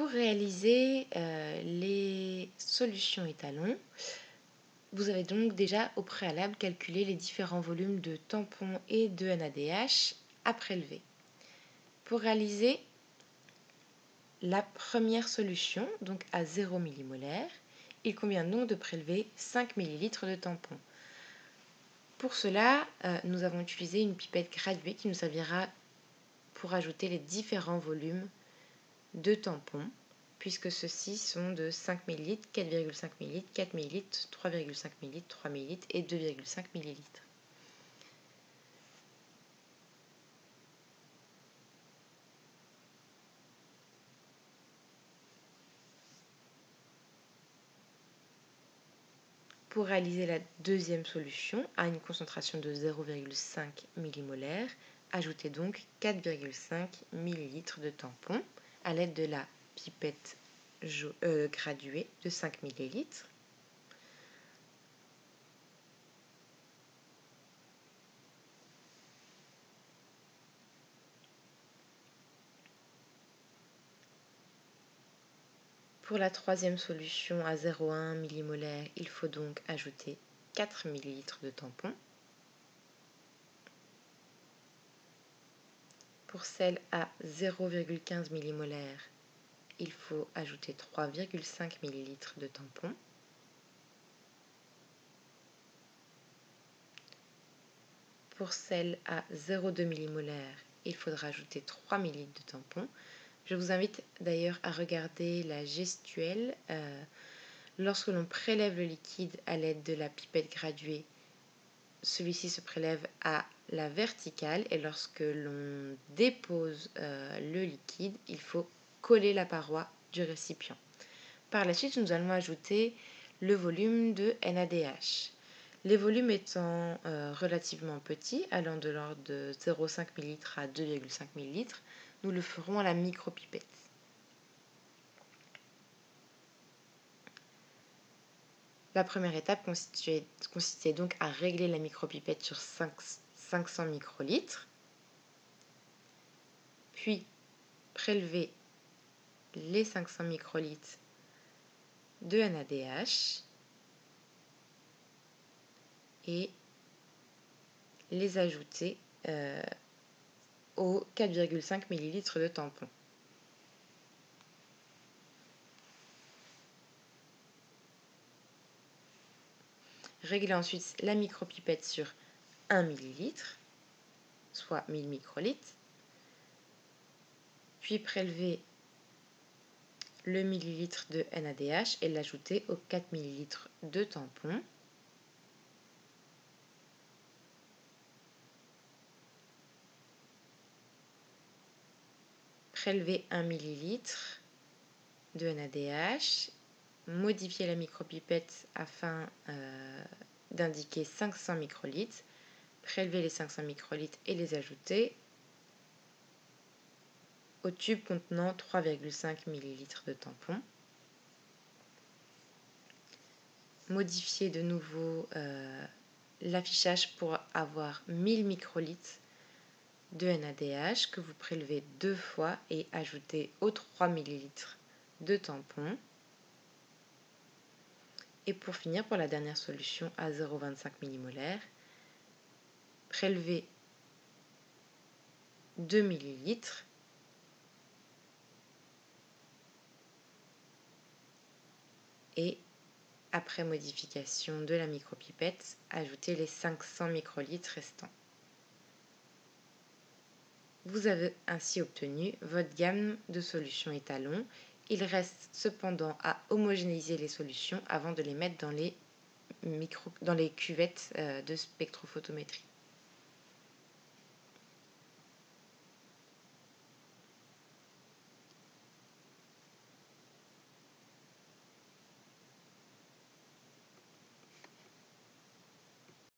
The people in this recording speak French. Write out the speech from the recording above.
réaliser les solutions étalons, vous avez donc déjà au préalable calculé les différents volumes de tampons et de NADH à prélever. Pour réaliser la première solution, donc à 0 millimolaire, il convient donc de prélever 5 ml de tampons. Pour cela, nous avons utilisé une pipette graduée qui nous servira pour ajouter les différents volumes de tampons, puisque ceux-ci sont de 5 ml, 4,5 ml, 4 ml, 3,5 ml, 3 ml et 2,5 ml. Pour réaliser la deuxième solution, à une concentration de 0,5 millimolaire, ajoutez donc 4,5 ml de tampon à l'aide de la pipette graduée de 5 ml. Pour la troisième solution à 0,1 millimolaire, il faut donc ajouter 4 ml de tampon. Pour celle à 0,15 millimolaire, il faut ajouter 3,5 ml de tampon. Pour celle à 0,2 millimolaire, il faudra ajouter 3 ml de tampon. Je vous invite d'ailleurs à regarder la gestuelle. Lorsque l'on prélève le liquide à l'aide de la pipette graduée, celui-ci se prélève à la verticale et lorsque l'on dépose le liquide, il faut coller la paroi du récipient. Par la suite, nous allons ajouter le volume de NADH. Les volumes étant relativement petits, allant de l'ordre de 0,5 ml à 2,5 ml, nous le ferons à la micropipette. La première étape consistait donc à régler la micropipette sur 500 microlitres, puis prélever les 500 microlitres de NADH et les ajouter aux 4,5 ml de tampon. Réglez ensuite la micropipette sur 1 ml, soit 1000 microlitres, puis prélevez le millilitre de NADH et l'ajouter aux 4 ml de tampon. Prélevez 1 ml de NADH, modifiez la micropipette afin d'indiquer 500 microlitres, prélevez les 500 microlitres et les ajouter au tube contenant 3,5 ml de tampon. Modifiez de nouveau l'affichage pour avoir 1000 microlitres de NADH que vous prélevez 2 fois et ajoutez aux 3 ml de tampon. Et pour finir, pour la dernière solution à 0,25 millimolaire, prélevez 2 ml et après modification de la micropipette, ajoutez les 500 microlitres restants. Vous avez ainsi obtenu votre gamme de solutions étalons. Il reste cependant à homogénéiser les solutions avant de les mettre dans les cuvettes de spectrophotométrie.